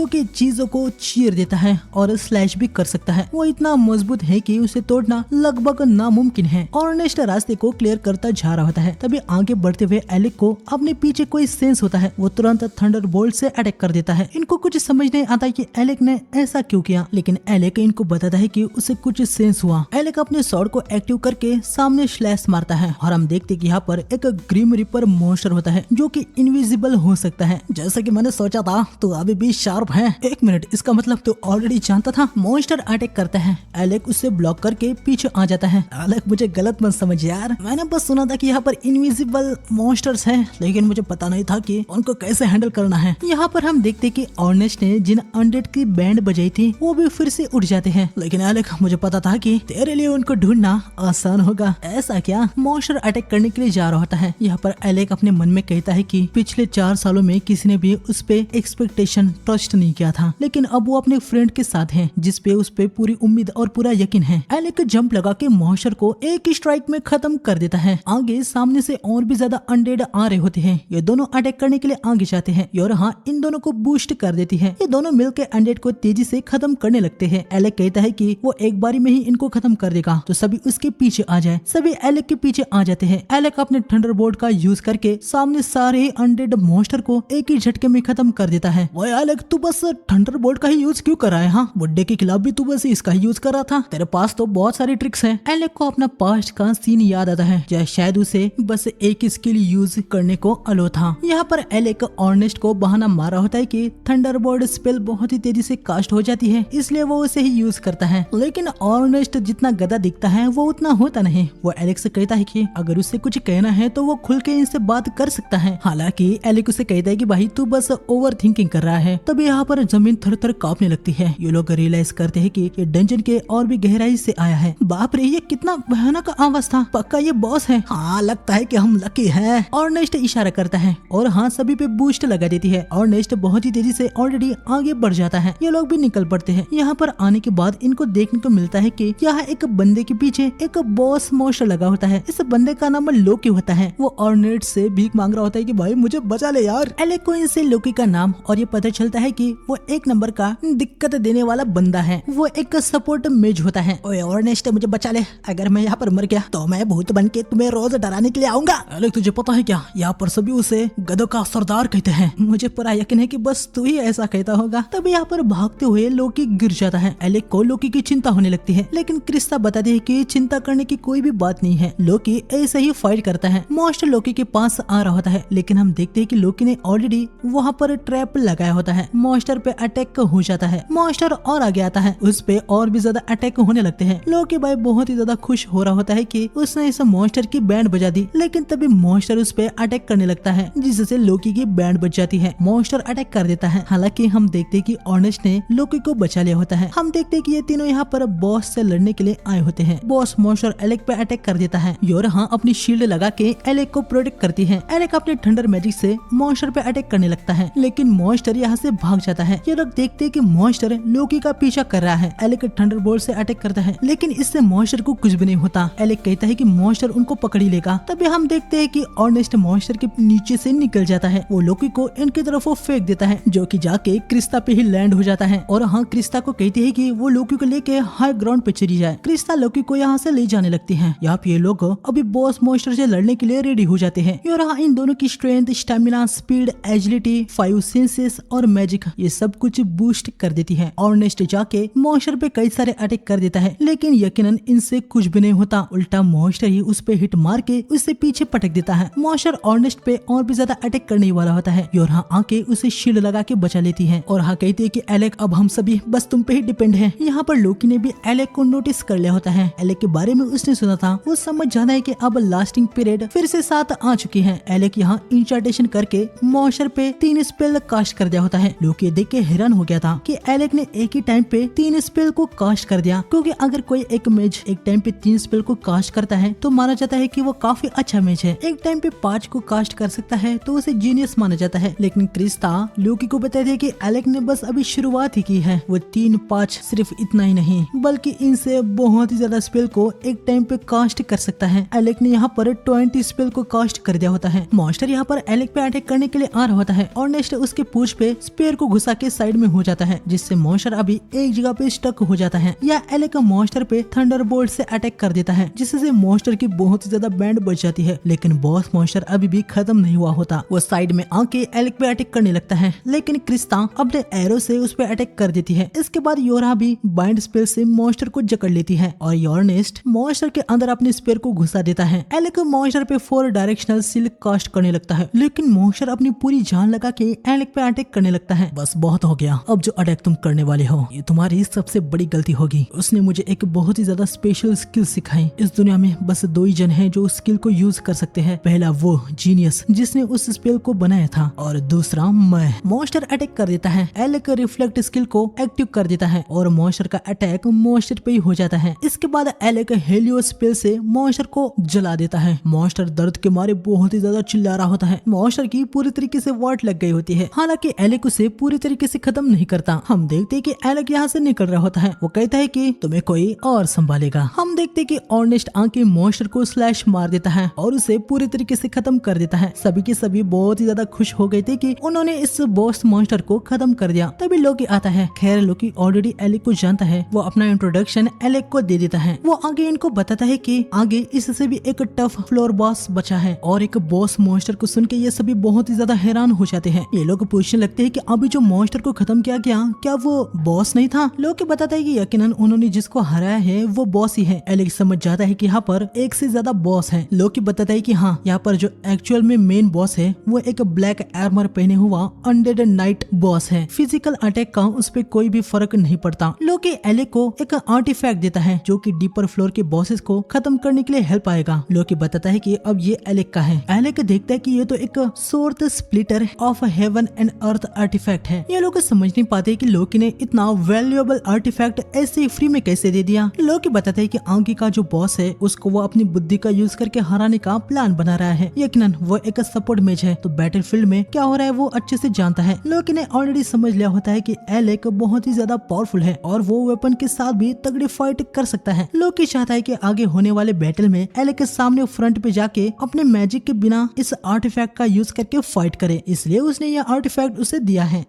कि चीजों को चीर देता है और स्लैश भी कर सकता है। वो इतना मजबूत है कि उसे तोड़ना लगभग नामुमकिन है। अर्नेस्ट रास्ते को क्लियर करता जा रहा होता है। तभी आगे बढ़ते हुए एलेक को अपने पीछे कोई सेंस होता है। वो तुरंत थंडरबोल्ट से अटैक कर देता है। इनको कुछ समझ नहीं आता कि एलेक ने ऐसा क्यों किया, लेकिन एलेक इनको बताता है कि उसे कुछ सेंस हुआ। एलेक अपने स्वॉर्ड को एक्टिव करके सामने स्लैश मारता है और हम देखते कि यहाँ पर एक ग्रिम रिपर मॉन्स्टर होता है जो कि इनविजिबल हो सकता है। जैसा कि मैंने सोचा था तो अभी भी शार्प है। एक मिनट, इसका मतलब तो ऑलरेडी जानता था। मॉन्स्टर अटैक करता है। एलेक उससे ब्लॉक करके पीछे आ जाता है। एलेक मुझे गलत मत समझ यार, मैंने बस सुना था कि यहाँ पर इनविजिबल मॉन्स्टर्स हैं, लेकिन मुझे पता नहीं था कि उनको कैसे हैंडल करना है। यहाँ पर हम देखते कि अर्नेस्ट ने जिन अनडेड की बैंड बजाई थी वो भी फिर से उठ जाते हैं, लेकिन एलेक मुझे पता था कि तेरे लिए उनको ढूंढना आसान होगा। ऐसा क्या? मॉन्स्टर अटैक करने के लिए जा रहा होता है। यहाँ पर एलेक अपने मन में कहता है कि पिछले 4 सालों में किसी ने भी उस पे एक्सपेक्टेशन ट्रस्ट नहीं किया था, लेकिन अब वो अपने फ्रेंड के साथ है जिस पे उस पे पूरी उम्मीद और पूरा यकीन है। एलेक जंप लगा के मॉन्स्टर को एक ही स्ट्राइक में खत्म कर देता है। आगे सामने से और भी ज्यादा अनडेड आ रहे होते हैं। ये दोनों अटैक करने के लिए आगे जाते हैं और हाँ इन दोनों को बूस्ट कर देती है। ये दोनों मिलकर अनडेड को तेजी से खत्म करने लगते हैं। एलेक कहता है कि वो एक बारी में ही इनको खत्म कर देगा, तो सभी उसके पीछे आ जाए। सभी एलेक के पीछे आ जाते हैं। एलेक अपने थंडरबोल्ट का यूज करके सामने सारे ही अनडेड मॉन्स्टर को एक ही झटके में खत्म कर देता है। वो एलेक तू बस थंडरबोल्ट का ही यूज क्यों कर रहा है? हाँ बुड्ढे के खिलाफ भी तू बस इसका ही यूज कर रहा था। तेरे पास तो बहुत सारी ट्रिक्स हैं। एलेक को अपना पास्ट का सीन याद आता है या शायद उसे बस एक स्किल यूज करने को अलो था। यहाँ पर एलेक अर्नेस्ट को बहाना मारा होता है कि थंडरबोल्ट स्पेल बहुत ही तेजी से कास्ट हो जाती है, इसलिए वो उसे ही यूज करता है। लेकिन अर्नेस्ट जितना गधा दिखता है वो उतना होता नहीं। वो एलेक से कहता है कि अगर उससे कुछ कहना है तो वो खुल के इनसे बात कर सकता है। हालांकि एलेक उसे कहता है कि भाई तू बस ओवर थिंकिंग कर रहा है। तभी यहाँ पर जमीन थर थर कांपने लगती है। ये लोग रियलाइज करते हैं कि ये डंजन के और भी गहराई से आया है। बाप रे, ये कितना भयानक आवाज था। पक्का ये बॉस है। हाँ लगता है कि हम लकी हैं। अर्नेस्ट इशारा करता है और हाँ सभी पे बूस्ट लगा देती है। अर्नेस्ट बहुत ही तेजी से ऑलरेडी आगे बढ़ जाता है। ये लोग भी निकल पड़ते हैं। यहाँ पर आने के बाद इनको देखने को मिलता है कि यहाँ एक बंदे के पीछे एक बॉस मॉन्स्टर लगा होता है। इस बंदे का नाम लोकी होता है। वो अर्नेस्ट से भीख मांग रहा होता है कि भाई मुझे बचा ले यार। एलेक को इनसे लोकी का नाम और ये पता चलता है कि वो एक नंबर का दिक्कत देने वाला बंदा है। वो एक सपोर्ट मेज होता है। ओए अर्नेस्ट मुझे बचा ले, अगर मैं यहाँ पर मर गया तो मैं भूत बन के तुम्हें रोज डराने के लिए आऊंगा। एलेक तुझे पता है क्या, यहाँ पर सभी उसे गधों का सरदार कहते हैं। मुझे पूरा यकीन है कि बस तू ही ऐसा कहता होगा। तभी यहाँ पर भागते हुए लोकी गिर जाता है। एलेक को लोकी की चिंता होने लगती है, लेकिन क्रिस्टा बताती है कि चिंता करने की कोई भी बात नहीं है। लोकी ऐसे ही फाइट करता है। मॉन्स्टर लोकी के पास आ रहा होता है, लेकिन हम देखते हैं कि लोकी ने ऑलरेडी वहाँ पर ट्रैप लगाया होता है। मॉन्स्टर पे अटैक हो जाता है। मॉन्स्टर और आगे आता है, उस पे और भी ज्यादा अटैक होने लगते हैं। लोकी भाई बहुत ही ज्यादा खुश हो रहा होता है कि उसने इस मॉन्स्टर की बैंड बजा दी, लेकिन तभी मॉन्स्टर उस पे अटैक करने लगता है, जिससे लोकी की बैंड बच जाती है। मॉन्स्टर अटैक कर देता है। हालांकि हम देखते हैं कि अर्नेस्ट ने लोकी को बचा लिया होता है। हम देखते हैं कि ये तीनों यहाँ पर बॉस से लड़ने के लिए आए होते हैं। बॉस मॉन्स्टर एलेक पे अटैक कर देता है और हाँ अपनी शील्ड लगा के एलेक को प्रोटेक्ट करती है। एलेक अपने थंडर मैजिक से मॉन्स्टर पे अटैक करने लगता है, लेकिन मॉन्स्टर यहाँ से भाग जाता है। ये लोग देखते हैं कि मॉन्स्टर लोकी का पीछा कर रहा है। एलेक थंडरबोल्ट से अटैक करता है, लेकिन इससे मॉन्स्टर को कुछ भी नहीं होता। एलेक कहता है कि मॉन्स्टर उनको पकड़ ही लेगा। तभी हम देखते हैं कि अर्नेस्ट मॉन्स्टर के नीचे से निकल जाता है। वो लोकी को इनकी तरफ वो फेंक देता है, जो कि जाके क्रिस्टा पे ही लैंड हो जाता है। और हाँ क्रिस्टा को कहती है कि वो लोकी को लेके हाई ग्राउंड पे चली जाए। क्रिस्टा लोकी को यहाँ से ले जाने लगती है। यहाँ पे ये लोग अभी बॉस मॉन्स्टर से लड़ने के लिए रेडी हो जाते हैं। और हाँ इन दोनों की strength, stamina, speed, agility, 5 senses और मैजिक ये सब कुछ बूस्ट कर देती है। अर्नेस्ट जाके मॉन्स्टर पे कई सारे अटैक कर देता है, लेकिन यकीनन इनसे कुछ भी नहीं होता। उल्टा मॉन्स्टर ही उस पे हिट मार के उससे पीछे पटक देता है। मॉन्स्टर अर्नेस्ट पे और भी ज्यादा अटैक करने वाला होता है। और हाँ आके उसे शील्ड लगा के बचा लेती है। और हाँ कहती है कि एलेक अब हम सभी बस तुम पे ही डिपेंड है। यहाँ पर लोकी ने भी एलेक को नोटिस कर लिया होता है। एलेक के बारे में उसने सुना था। वो समझ जाता है कि अब लास्टिंग पीरियड फिर से साथ आ चुकी है। एलेक यहाँ इंचार्टेशन करके मॉन्स्टर पे 3 स्पेल कास्ट कर दिया होता है। लोकी देख के हैरान हो गया था कि एलेक ने एक ही टाइम पे 3 स्पेल को कास्ट कर दिया, क्योंकि अगर कोई एक मेज एक टाइम पे 3 स्पेल को कास्ट करता है तो माना जाता है कि वो काफी अच्छा मेज है। एक टाइम पे 5 को कास्ट कर सकता है तो उसे जीनियस माना जाता है। लेकिन क्रिस्टा ल्यूकी को बताते हैं कि एलेक ने बस अभी शुरुआत ही की है। वो 3-5 सिर्फ इतना ही नहीं बल्कि इनसे बहुत ही ज्यादा स्पेल को एक टाइम पे कास्ट कर सकता है। एलेक ने यहाँ पर 20 स्पेल को कास्ट कर दिया होता है। मॉन्स्टर यहाँ पर एलेक पे अटैक करने के लिए आ रहा होता है और नेक्स्ट उसके पूंछ पे स्पेयर को घुसा के साइड में हो जाता है, जिससे मॉन्स्टर अभी एक जगह पे स्टक हो जाता है। या एलेक मॉन्स्टर पे थंडरबोल्ट से अटैक कर देता है, जिससे मॉन्स्टर की बहुत ही ज्यादा बैंड बच जाती है। लेकिन बॉस मॉन्स्टर अभी भी खत्म नहीं हुआ होता। वो साइड में आके एलेक पे अटैक करने लगता है, लेकिन क्रिस्टा अपने एरो से उस पे अटैक कर देती है। इसके बाद योरा भी बाइंड स्पेल से मॉन्स्टर को जकड़ लेती है और योरनेस्ट मॉन्स्टर के अंदर अपने स्पेयर को घुसा देता है। एलेक मॉन्स्टर पे 4 डायरेक्शनल सिल्क कास्ट करने लगता है, लेकिन मॉन्स्टर अपनी पूरी जान लगा के एलेक पे अटैक करने लगता है। बस बहुत हो गया, अब जो अटैक तुम करने वाले हो ये तुम्हारी सबसे बड़ी गलती होगी। उसने मुझे एक बहुत ही ज्यादा स्पेशल स्किल सिखाई। इस दुनिया में बस 2 ही जन हैं जो उस स्किल को यूज कर सकते हैं। पहला वो जीनियस जिसने उस स्पेल को बनाया था और दूसरा मैं। मॉन्स्टर अटैक कर देता है। एलेक रिफ्लेक्ट स्किल को एक्टिव कर देता है और मॉन्स्टर का अटैक मॉन्स्टर पे ही हो जाता है। इसके बाद एलेक हेलियो स्पेल से मॉन्स्टर को जला देता है। मॉन्स्टर दर्द के मारे बहुत ही ज्यादा चिल्ला रहा होता है। मॉन्स्टर की पूरी तरीके से वाट लग गई होती है। हालांकि एलेक उसे पूरी तरीके से खत्म नहीं करता। हम देखते हैं कि एलेक यहाँ से निकल रहा होता है। वो कहता है कि तुम्हें कोई और संभालेगा। हम देखते हैं कि ऑर्नेस्ट आके मॉन्स्टर को स्लैश मार देता है और उसे पूरी तरीके से खत्म कर देता है। सभी के सभी बहुत ही ज्यादा खुश हो गए थे कि उन्होंने इस बॉस मॉन्स्टर को खत्म कर दिया। तभी लोकी आता है। खैर लोकी ऑलरेडी एलेक को जानता है। वो अपना इंट्रोडक्शन एलेक को दे देता है। वो आगे इनको बताता है कि आगे इससे भी एक टफ फ्लोर बॉस बचा है और एक बॉस मॉन्स्टर को सुन के ये सभी बहुत ही ज्यादा हैरान हो जाते हैं। ये लोग पूछने लगते हैं कि अभी जो मॉन्स्टर को खत्म किया गया क्या वो बॉस नहीं था। लोकी बताता है कि यकीनन उन्होंने जिसको हराया है वो बॉस ही है। एलेक समझ जाता है कि यहाँ पर एक से ज्यादा बॉस है। लोकी बताता है कि हाँ यहाँ पर जो एक्चुअल में मेन बॉस है वो एक ब्लैक आर्मर पहने हुआ अनडेड नाइट बॉस है। फिजिकल अटैक का उस पर कोई भी फर्क नहीं पड़ता। लोकी एलेक को एक आर्टिफैक्ट देता है जो कि डीपर फ्लोर के बॉसेस को खत्म करने के लिए हेल्प आएगा। लोकी बताता है कि अब ये एलेक का है। एलेक देखता है कि ये तो एक sword splitter of heaven and earth artifact है। ये लोग समझ नहीं पाते कि लोकी ने इतना वैल्यूएबल आर्टिफैक्ट ऐसे फ्री में कैसे दे दिया। लोकी बताता है कि आगे का जो बॉस है उसको वो अपनी बुद्धि का यूज करके हराने का प्लान बना रहा है। यकीनन वो एक सपोर्ट मेज है तो बैटलफील्ड में क्या हो रहा है वो अच्छे से जानता है। लोकी ने ऑलरेडी समझ लिया होता है कि एलेक बहुत ही ज्यादा पावरफुल है और वो वेपन के साथ भी तगड़ी फाइट कर सकता है। लोकी चाहता है कि आगे होने वाले बैटल में एलेक के सामने फ्रंट पे जाके अपने मैजिक के बिना इस आर्टिफैक्ट का यूज करके फाइट करे, इसलिए उसने यह आर्टिफैक्ट उसे दिया है।